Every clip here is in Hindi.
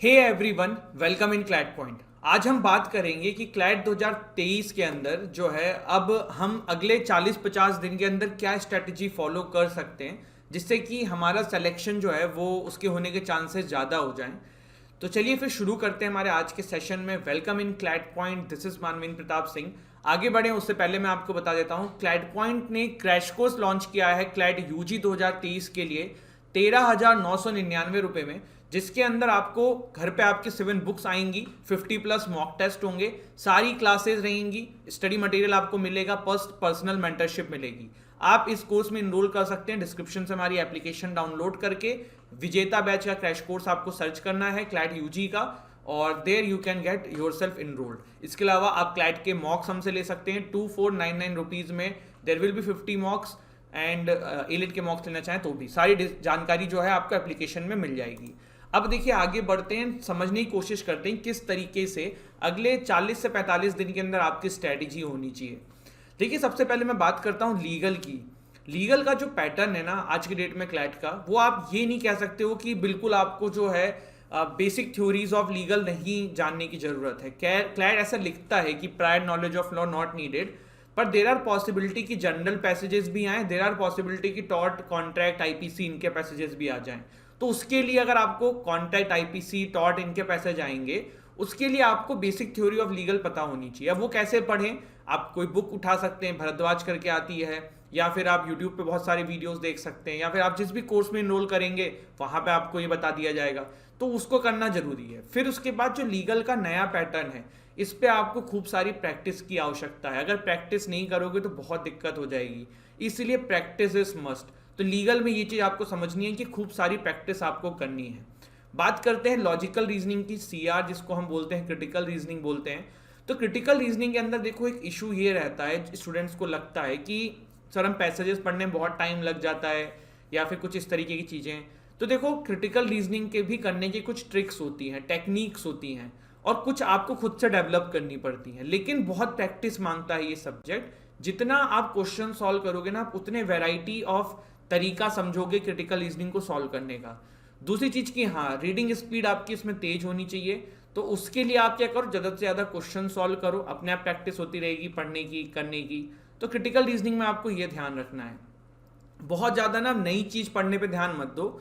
Hey everyone, welcome in CLAT point. आज हम बात करेंगे कि क्लैट 2023 के अंदर जो है अब हम अगले 40-50 दिन के अंदर क्या स्ट्रेटजी फॉलो कर सकते हैं जिससे कि हमारा सिलेक्शन जो है वो उसके होने के चांसेस ज़्यादा हो जाएं। तो चलिए फिर शुरू करते हैं हमारे आज के सेशन में। Welcome in CLAT point, this is Manveen Pratap Singh. आगे बढ़े उससे पहले मैं आपको बता देता हूँ, क्लैट पॉइंट ने क्रैश कोर्स लॉन्च किया है क्लैट यूजी 2023 के लिए 13,999 रुपये में, जिसके अंदर आपको घर पे आपके 7 बुक्स आएंगी, 50+ मॉक टेस्ट होंगे, सारी क्लासेस रहेंगी, स्टडी मटेरियल आपको मिलेगा, पर्सनल मेंटरशिप मिलेगी। आप इस कोर्स में इनरोल कर सकते हैं डिस्क्रिप्शन से हमारी एप्लीकेशन डाउनलोड करके। विजेता बैच का क्रैश कोर्स आपको सर्च करना है क्लैट यूजी का, और there you can get yourself enrolled. इसके अलावा आप क्लैट के मॉक्स हमसे ले सकते हैं 2499 रुपीज़ में। There will be 50 मॉक्स and elite के मॉक्स लेना चाहें तो भी सारी जानकारी जो है आपको एप्लीकेशन में मिल जाएगी। अब देखिए आगे बढ़ते हैं, समझने की कोशिश करते हैं किस तरीके से अगले 40 से 45 दिन के अंदर आपकी स्ट्रैटेजी होनी चाहिए। देखिए सबसे पहले मैं बात करता हूँ लीगल की। लीगल का जो पैटर्न है ना आज की डेट में क्लैट का, वो आप ये नहीं कह सकते हो कि बिल्कुल आपको जो है बेसिक थ्योरीज ऑफ लीगल नहीं जानने की जरूरत है। क्लैट ऐसा लिखता है कि prior knowledge of law not needed, पर देर आर पॉसिबिलिटी की जनरल पैसेजेस भी आए, देर आर पॉसिबिलिटी की टॉर्ट, कॉन्ट्रैक्ट, आईपीसी इनके पैसेजेस भी आ जाएं। तो उसके लिए अगर आपको कॉन्ट्रैक्ट, आईपीसी, टॉर्ट इनके पैसेज आएंगे, उसके लिए आपको बेसिक थ्योरी ऑफ लीगल पता होनी चाहिए। अब वो कैसे पढ़ें? आप कोई बुक उठा सकते हैं, भरद्वाज करके आती है, या फिर आप यूट्यूब पे बहुत सारे वीडियोस देख सकते हैं, या फिर आप जिस भी कोर्स में इनरोल करेंगे वहाँ पे आपको ये बता दिया जाएगा। तो उसको करना जरूरी है। फिर उसके बाद जो लीगल का नया पैटर्न है, इस पे आपको खूब सारी प्रैक्टिस की आवश्यकता है। अगर प्रैक्टिस नहीं करोगे तो बहुत दिक्कत हो जाएगी, इसलिए प्रैक्टिस इज मस्ट। तो लीगल में ये चीज़ आपको समझनी है कि खूब सारी प्रैक्टिस आपको करनी है। बात करते हैं लॉजिकल रीजनिंग की, सीआर जिसको हम बोलते हैं, क्रिटिकल रीजनिंग बोलते हैं। तो क्रिटिकल रीजनिंग के अंदर देखो एक इशू ये रहता है, स्टूडेंट्स को लगता है कि सर हम पैसेजेस पढ़ने में बहुत टाइम लग जाता है या फिर कुछ इस तरीके की चीज़ें। तो देखो क्रिटिकल रीजनिंग के भी करने की कुछ ट्रिक्स होती हैं, टेक्निक्स होती हैं, और कुछ आपको खुद से डेवलप करनी पड़ती हैं। लेकिन बहुत प्रैक्टिस मांगता है ये सब्जेक्ट। जितना आप क्वेश्चन सॉल्व करोगे ना, आप उतने वेराइटी ऑफ तरीका समझोगे क्रिटिकल रीजनिंग को सॉल्व करने का। दूसरी चीज़ की, हाँ, रीडिंग स्पीड आपकी इसमें तेज होनी चाहिए। तो उसके लिए आप क्या करो, ज़्यादा से ज़्यादा क्वेश्चन सॉल्व करो, अपने आप प्रैक्टिस होती रहेगी पढ़ने की, करने की। तो क्रिटिकल रीजनिंग में आपको ये ध्यान रखना है, बहुत ज़्यादा ना नई चीज़ पढ़ने पे ध्यान मत दो।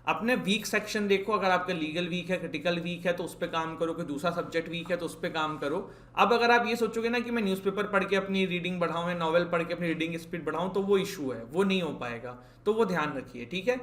अपने वीक सेक्शन देखो, अगर आपका लीगल वीक है, क्रिटिकल वीक है, तो उस पर काम करो। कोई दूसरा सब्जेक्ट वीक है तो उस पर काम करो। अब अगर आप ये सोचोगे ना कि मैं न्यूज़पेपर पढ़ के अपनी रीडिंग बढ़ाऊँ या नॉवल पढ़ के अपनी रीडिंग स्पीड बढ़ाऊँ, तो वो इशू है, वो नहीं हो पाएगा। तो वो ध्यान रखिए, ठीक है।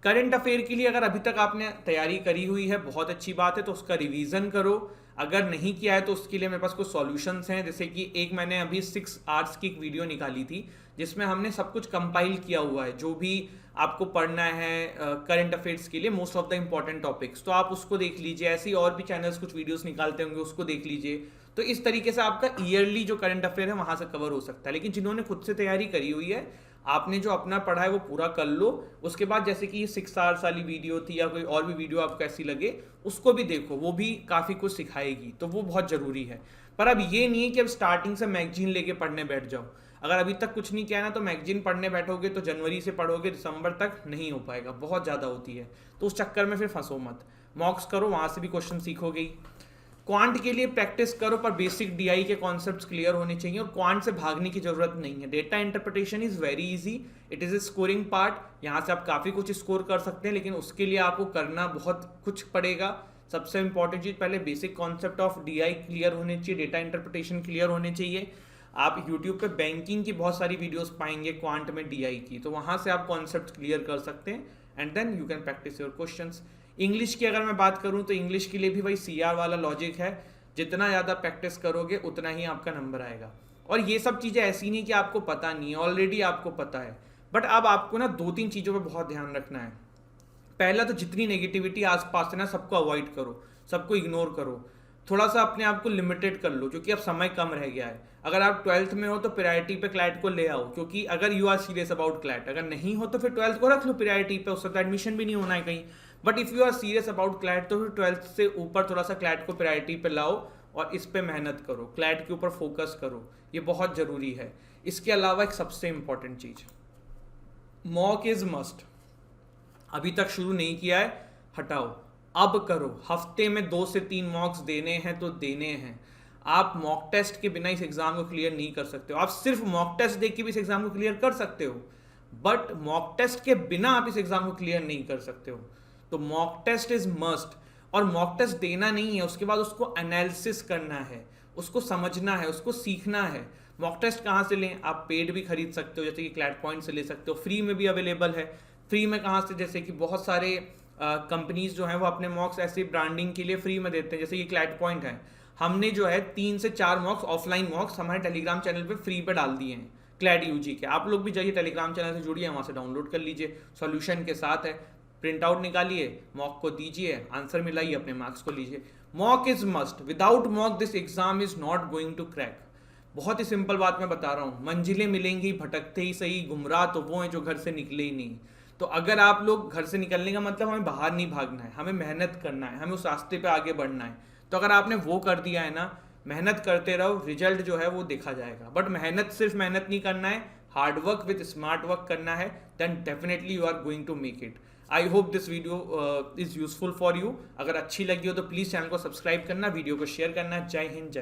करंट अफेयर के लिए अगर अभी तक आपने तैयारी करी हुई है, बहुत अच्छी बात है, तो उसका रिवीजन करो। अगर नहीं किया है तो उसके लिए मेरे पास कुछ सॉल्यूशंस हैं। जैसे कि एक मैंने अभी 6 आवर्स की एक वीडियो निकाली थी जिसमें हमने सब कुछ कंपाइल किया हुआ है, जो भी आपको पढ़ना है करंट अफेयर्स के लिए, most of the important topics. तो आप उसको देख लीजिए। ऐसे ही और भी चैनल्स कुछ वीडियोस निकालते होंगे, उसको देख लीजिए। तो इस तरीके से आपका ईयरली जो करंट अफेयर है वहाँ से कवर हो सकता है। लेकिन जिन्होंने खुद से तैयारी करी हुई है, आपने जो अपना पढ़ा है वो पूरा कर लो। उसके बाद जैसे कि ये 6 आवर्स वाली वीडियो थी या कोई और भी वीडियो आपको ऐसी लगे, उसको भी देखो, वो भी काफ़ी कुछ सिखाएगी। तो वो बहुत ज़रूरी है। पर अब ये नहीं है कि अब स्टार्टिंग से मैगजीन लेके पढ़ने बैठ जाओ। अगर अभी तक कुछ नहीं किया ना, तो मैगजीन पढ़ने बैठोगे तो जनवरी से पढ़ोगे, दिसंबर तक नहीं हो पाएगा, बहुत ज़्यादा होती है। तो उस चक्कर में फिर फंसो मत। मॉक्स करो, वहाँ से भी क्वेश्चन सीखोगे ही। क्वांट के लिए प्रैक्टिस करो, पर बेसिक डीआई के कॉन्सेप्ट्स क्लियर होने चाहिए, और क्वांट से भागने की जरूरत नहीं है। Data interpretation is very easy, it is a scoring part. यहाँ से आप काफ़ी कुछ स्कोर कर सकते हैं, लेकिन उसके लिए आपको करना बहुत कुछ पड़ेगा। सबसे इंपॉर्टेंट चीज़, पहले basic concept of DI clear होने चाहिए, डेटा इंटरप्रिटेशन क्लियर होने चाहिए। आप यूट्यूब पे बैंकिंग की बहुत सारी वीडियोस पाएंगे क्वांट में डीआई की, तो वहाँ से आप कॉन्सेप्ट क्लियर कर सकते हैं, and then you can practise your questions. English की अगर मैं बात करूँ तो इंग्लिश के लिए भी वही सीआर वाला लॉजिक है, जितना ज़्यादा प्रैक्टिस करोगे उतना ही आपका नंबर आएगा। और ये सब चीज़ें ऐसी नहीं कि आपको पता नहीं है, ऑलरेडी आपको पता है। बट अब आपको ना 2-3 चीज़ों पर बहुत ध्यान रखना है। पहला तो जितनी नेगेटिविटी आसपास है ना, सबको अवॉइड करो, सबको इग्नोर करो। थोड़ा सा अपने आप को लिमिटेड कर लो, क्योंकि अब समय कम रह गया है। अगर आप 12th में हो तो प्रायोरिटी पे क्लैट को ले आओ, क्योंकि अगर you are serious about CLAT, अगर नहीं हो तो फिर 12th को रख लो प्रायोरिटी पे, उससे तो एडमिशन भी नहीं होना है कहीं। But if you are serious about CLAT तो फिर 12th से ऊपर थोड़ा सा क्लैट को प्रायोरिटी पे लाओ, और इस पे मेहनत करो, क्लैट के ऊपर फोकस करो, ये बहुत ज़रूरी है। इसके अलावा एक सबसे important cheese, mock is must. अभी तक शुरू नहीं किया है, हटाओ। अब करो, हफ्ते में 2 से 3 मॉक्स देने हैं तो देने हैं। आप मॉक टेस्ट के बिना इस एग्जाम को क्लियर नहीं कर सकते हो। आप सिर्फ मॉक टेस्ट दे के भी इस एग्जाम को क्लियर कर सकते हो, बट मॉक टेस्ट के बिना आप इस एग्जाम को क्लियर नहीं कर सकते हो। तो मॉक टेस्ट इज मस्ट। और मॉक टेस्ट देना नहीं है, उसके बाद उसको एनालिसिस करना है, उसको समझना है, उसको सीखना है। मॉक टेस्ट कहाँ से लें? आप पेड भी खरीद सकते हो, जैसे कि क्लैट पॉइंट से ले सकते हो, फ्री में भी अवेलेबल है। फ्री में कहाँ से? जैसे कि बहुत सारे कंपनीज जो हैं वो अपने मॉक्स ऐसे ब्रांडिंग के लिए फ्री में देते हैं, जैसे ये क्लैट पॉइंट है। हमने जो है 3 से 4 मॉक्स, ऑफलाइन मॉक्स हमारे टेलीग्राम चैनल पे फ्री पे डाल दिए हैं, क्लैड यूजी के। आप लोग भी जाइए टेलीग्राम चैनल से जुड़िए, वहाँ से डाउनलोड कर लीजिए, सॉल्यूशन के साथ है। प्रिंट आउट निकालिए, मॉक को दीजिए, आंसर मिलाइए, अपने मार्क्स को लीजिए। Mock is must. Without mock this exam is not going to crack. बहुत ही सिंपल बात मैं बता रहा हूँ, मंजिलें मिलेंगी भटकते ही सही, गुमराह तो वो हैं जो घर से निकले ही नहीं। तो अगर आप लोग घर से निकलने का मतलब हमें बाहर नहीं भागना है, हमें मेहनत करना है, हमें उस रास्ते पे आगे बढ़ना है। तो अगर आपने वो कर दिया है ना, मेहनत करते रहो, रिजल्ट जो है वो देखा जाएगा। बट मेहनत सिर्फ मेहनत नहीं करना है, hard work with smart work करना है, then definitely you are going to make it. I hope this video is useful for you. अगर अच्छी लगी हो तो प्लीज़ चैनल को सब्सक्राइब करना, वीडियो को शेयर करना। जय हिंद, जय